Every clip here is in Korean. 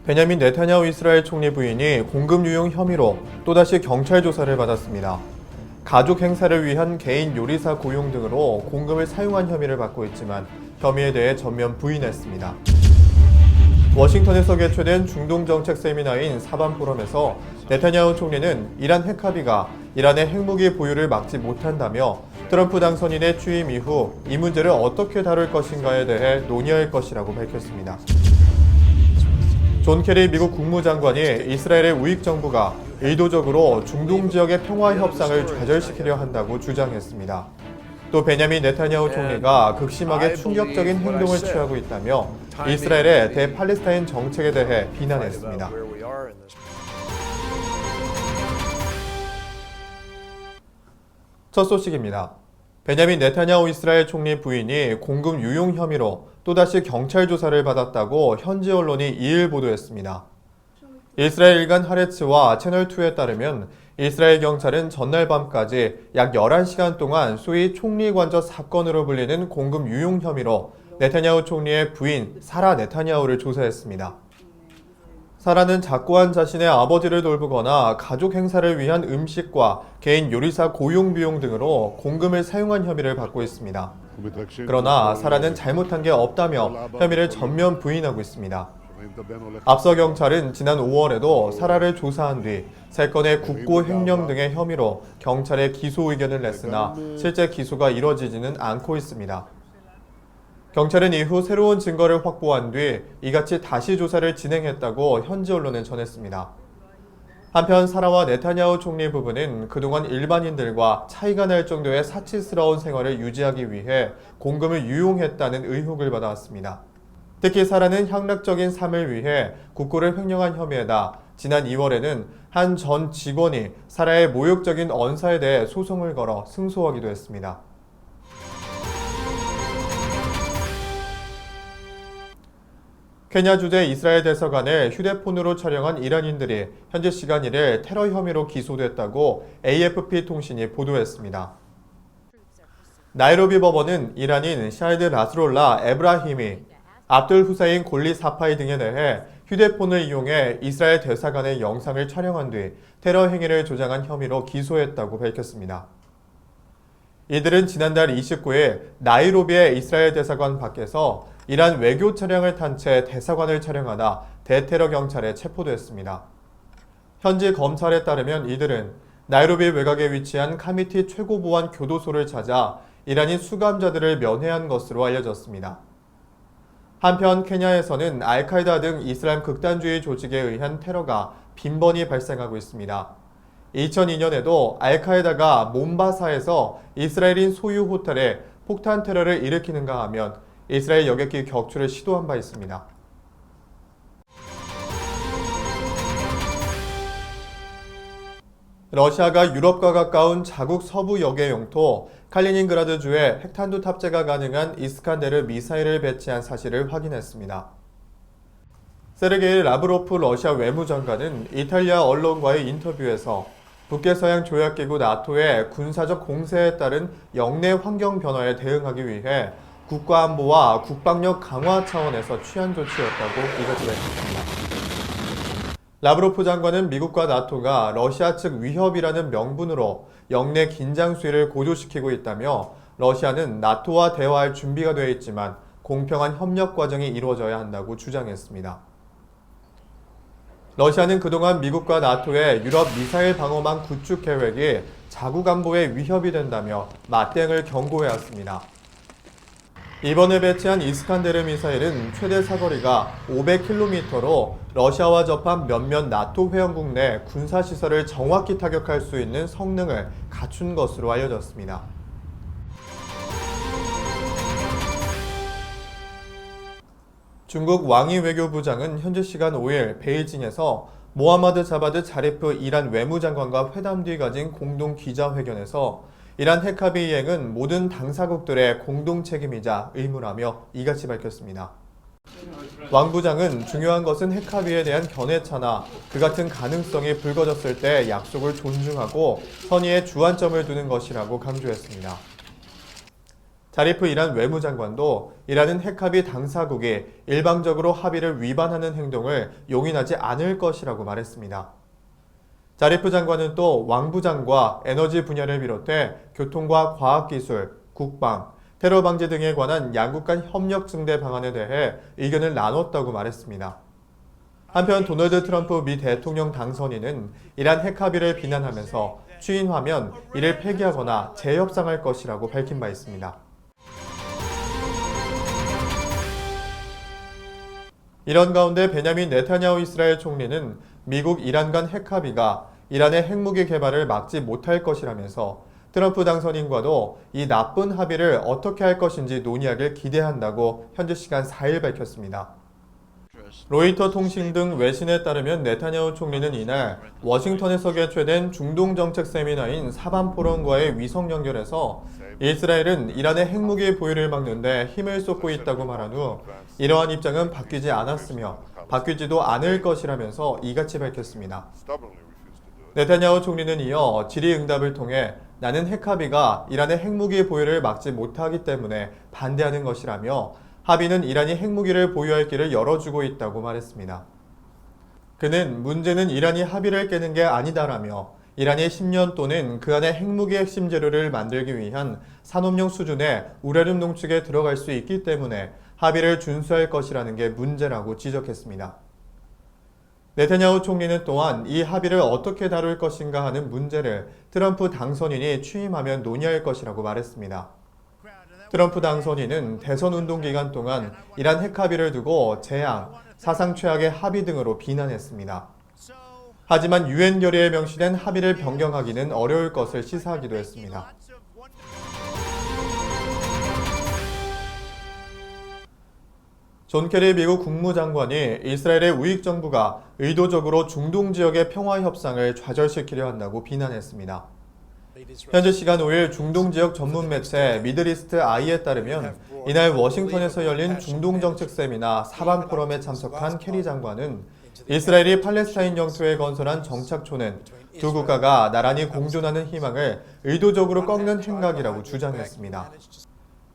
베냐민 네타냐후 이스라엘 총리 부인이 공금 유용 혐의로 또다시 경찰 조사를 받았습니다. 가족 행사를 위한 개인 요리사 고용 등으로 공금을 사용한 혐의를 받고 있지만 혐의에 대해 전면 부인했습니다. 워싱턴에서 개최된 중동 정책 세미나인 사반 포럼에서 네타냐후 총리는 이란 핵합의가 이란의 핵무기 보유를 막지 못한다며 트럼프 당선인의 취임 이후 이 문제를 어떻게 다룰 것인가에 대해 논의할 것이라고 밝혔습니다. 존 케리 미국 국무장관이 이스라엘의 우익 정부가 의도적으로 중동 지역의 평화 협상을 좌절시키려 한다고 주장했습니다. 또 베냐민 네타냐후 총리가 극심하게 충격적인 행동을 취하고 있다며 이스라엘의 대팔레스타인 정책에 대해 비난했습니다. 첫 소식입니다. 베냐민 네타냐후 이스라엘 총리 부인이 공금 유용 혐의로 또다시 경찰 조사를 받았다고 현지 언론이 2일 보도했습니다. 이스라엘 일간 하레츠와 채널2에 따르면 이스라엘 경찰은 전날 밤까지 약 11시간 동안 소위 총리 관저 사건으로 불리는 공금 유용 혐의로 네타냐후 총리의 부인 사라 네타냐후를 조사했습니다. 사라는 작고한 자신의 아버지를 돌보거나 가족 행사를 위한 음식과 개인 요리사 고용 비용 등으로 공금을 사용한 혐의를 받고 있습니다. 그러나 사라는 잘못한 게 없다며 혐의를 전면 부인하고 있습니다. 앞서 경찰은 지난 5월에도 사라를 조사한 뒤 3건의 국고 횡령 등의 혐의로 경찰에 기소 의견을 냈으나 실제 기소가 이뤄지지는 않고 있습니다. 경찰은 이후 새로운 증거를 확보한 뒤 이같이 다시 조사를 진행했다고 현지 언론은 전했습니다. 한편 사라와 네타냐후 총리 부부는 그동안 일반인들과 차이가 날 정도의 사치스러운 생활을 유지하기 위해 공금을 유용했다는 의혹을 받아왔습니다. 특히 사라는 향락적인 삶을 위해 국고를 횡령한 혐의에다 지난 2월에는 한 전 직원이 사라의 모욕적인 언사에 대해 소송을 걸어 승소하기도 했습니다. 케냐 주재 이스라엘 대사관을 휴대폰으로 촬영한 이란인들이 현지 시간 1일 테러 혐의로 기소됐다고 AFP 통신이 보도했습니다. 나이로비 법원은 이란인 샤이드 나스롤라 에브라힘이 압둘 후세인 골리 사파이 등에 대해 휴대폰을 이용해 이스라엘 대사관의 영상을 촬영한 뒤 테러 행위를 조장한 혐의로 기소했다고 밝혔습니다. 이들은 지난달 29일 나이로비의 이스라엘 대사관 밖에서 이란 외교 차량을 탄 채 대사관을 촬영하다 대테러 경찰에 체포됐습니다. 현지 검찰에 따르면 이들은 나이로비 외곽에 위치한 카미티 최고보안 교도소를 찾아 이란인 수감자들을 면회한 것으로 알려졌습니다. 한편 케냐에서는 알카에다 등 이슬람 극단주의 조직에 의한 테러가 빈번히 발생하고 있습니다. 2002년에도 알카에다가 몬바사에서 이스라엘인 소유 호텔에 폭탄 테러를 일으키는가 하면 이스라엘 여객기 격추를 시도한 바 있습니다. 러시아가 유럽과 가까운 자국 서부 역의 영토 칼리닝그라드주에 핵탄두 탑재가 가능한 이스칸데르 미사일을 배치한 사실을 확인했습니다. 세르게이 라브로프 러시아 외무장관은 이탈리아 언론과의 인터뷰에서 북계서양 조약기구 나토의 군사적 공세에 따른 영내 환경 변화에 대응하기 위해 국가안보와 국방력 강화 차원에서 취한 조치였다고 이같이 밝혔습니다. 라브로프 장관은 미국과 나토가 러시아 측 위협이라는 명분으로 영내 긴장 수위를 고조시키고 있다며 러시아는 나토와 대화할 준비가 되어 있지만 공평한 협력 과정이 이루어져야 한다고 주장했습니다. 러시아는 그동안 미국과 나토의 유럽 미사일 방어망 구축 계획이 자국 안보에 위협이 된다며 맞대응을 경고해왔습니다. 이번에 배치한 이스칸데르 미사일은 최대 사거리가 500km로 러시아와 접한 몇몇 나토 회원국 내 군사시설을 정확히 타격할 수 있는 성능을 갖춘 것으로 알려졌습니다. 중국 왕이 외교부장은 현지 시간 5일 베이징에서 모하마드 자바드 자리프 이란 외무장관과 회담 뒤 가진 공동 기자회견에서 이란 핵합의 이행은 모든 당사국들의 공동 책임이자 의무라며 이같이 밝혔습니다. 왕 부장은 중요한 것은 핵합의에 대한 견해차나 그 같은 가능성이 불거졌을 때 약속을 존중하고 선의에 주안점을 두는 것이라고 강조했습니다. 자리프 이란 외무장관도 이란은 핵합의 당사국이 일방적으로 합의를 위반하는 행동을 용인하지 않을 것이라고 말했습니다. 자리프 장관은 또 왕부장과 에너지 분야를 비롯해 교통과 과학기술, 국방, 테러 방지 등에 관한 양국 간 협력 증대 방안에 대해 의견을 나눴다고 말했습니다. 한편 도널드 트럼프 미 대통령 당선인은 이란 핵 합의를 비난하면서 추인하면 이를 폐기하거나 재협상할 것이라고 밝힌 바 있습니다. 이런 가운데 베냐민 네타냐후 이스라엘 총리는 미국 이란 간 핵 합의가 이란의 핵무기 개발을 막지 못할 것이라면서 트럼프 당선인과도 이 나쁜 합의를 어떻게 할 것인지 논의하길 기대한다고 현지 시간 4일 밝혔습니다. 로이터 통신 등 외신에 따르면 네타냐후 총리는 이날 워싱턴에서 개최된 중동 정책 세미나인 사반 포럼과의 위성 연결에서 이스라엘은 이란의 핵무기 보유를 막는 데 힘을 쏟고 있다고 말한 후 이러한 입장은 바뀌지 않았으며 바뀌지도 않을 것이라면서 이같이 밝혔습니다. 네타냐후 총리는 이어 질의응답을 통해 나는 핵 합의가 이란의 핵무기 보유를 막지 못하기 때문에 반대하는 것이라며 합의는 이란이 핵무기를 보유할 길을 열어주고 있다고 말했습니다. 그는 문제는 이란이 합의를 깨는 게 아니다라며 이란이 10년 또는 그 안에 핵무기 핵심 재료를 만들기 위한 산업용 수준의 우라늄 농축에 들어갈 수 있기 때문에 합의를 준수할 것이라는 게 문제라고 지적했습니다. 네타냐후 총리는 또한 이 합의를 어떻게 다룰 것인가 하는 문제를 트럼프 당선인이 취임하면 논의할 것이라고 말했습니다. 트럼프 당선인은 대선 운동 기간 동안 이란 핵 합의를 두고 재앙, 사상 최악의 합의 등으로 비난했습니다. 하지만 유엔 결의에 명시된 합의를 변경하기는 어려울 것을 시사하기도 했습니다. 존 케리 미국 국무장관이 이스라엘의 우익 정부가 의도적으로 중동 지역의 평화 협상을 좌절시키려 한다고 비난했습니다. 현지 시간 5일 중동 지역 전문 매체 미들이스트 아이에 따르면 이날 워싱턴에서 열린 중동 정책 세미나 사반 포럼에 참석한 케리 장관은 이스라엘이 팔레스타인 영토에 건설한 정착촌은 두 국가가 나란히 공존하는 희망을 의도적으로 꺾는 행각이라고 주장했습니다.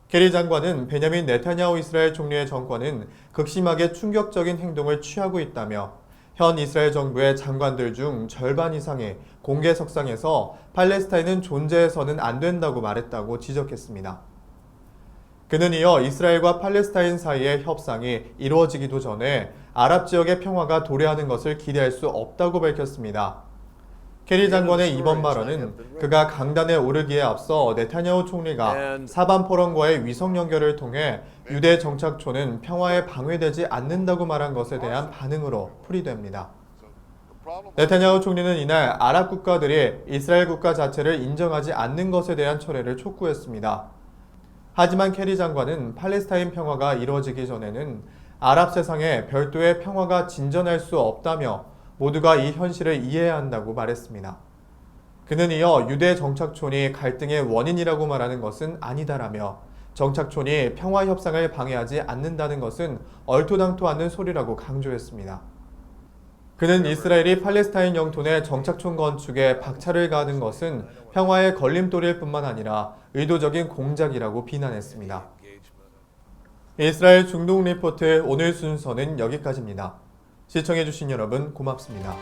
케리 장관은 베냐민 네타냐후 이스라엘 총리의 정권은 극심하게 충격적인 행동을 취하고 있다며 현 이스라엘 정부의 장관들 중 절반 이상이 공개석상에서 팔레스타인은 존재해서는 안 된다고 말했다고 지적했습니다. 그는 이어 이스라엘과 팔레스타인 사이의 협상이 이루어지기도 전에 아랍 지역의 평화가 도래하는 것을 기대할 수 없다고 밝혔습니다. 케리 장관의 이번 발언은 그가 강단에 오르기에 앞서 네타냐후 총리가 사반 포럼과의 위성 연결을 통해 유대 정착촌은 평화에 방해되지 않는다고 말한 것에 대한 반응으로 풀이됩니다. 네타냐후 총리는 이날 아랍 국가들이 이스라엘 국가 자체를 인정하지 않는 것에 대한 철회를 촉구했습니다. 하지만 케리 장관은 팔레스타인 평화가 이루어지기 전에는 아랍 세상에 별도의 평화가 진전할 수 없다며 모두가 이 현실을 이해해야 한다고 말했습니다. 그는 이어 유대 정착촌이 갈등의 원인이라고 말하는 것은 아니다라며 정착촌이 평화 협상을 방해하지 않는다는 것은 얼토당토 않는 소리라고 강조했습니다. 그는 이스라엘이 팔레스타인 영토 내 정착촌 건축에 박차를 가하는 것은 평화의 걸림돌일 뿐만 아니라 의도적인 공작이라고 비난했습니다. 이스라엘 중동 리포트 오늘 순서는 여기까지입니다. 시청해주신 여러분 고맙습니다.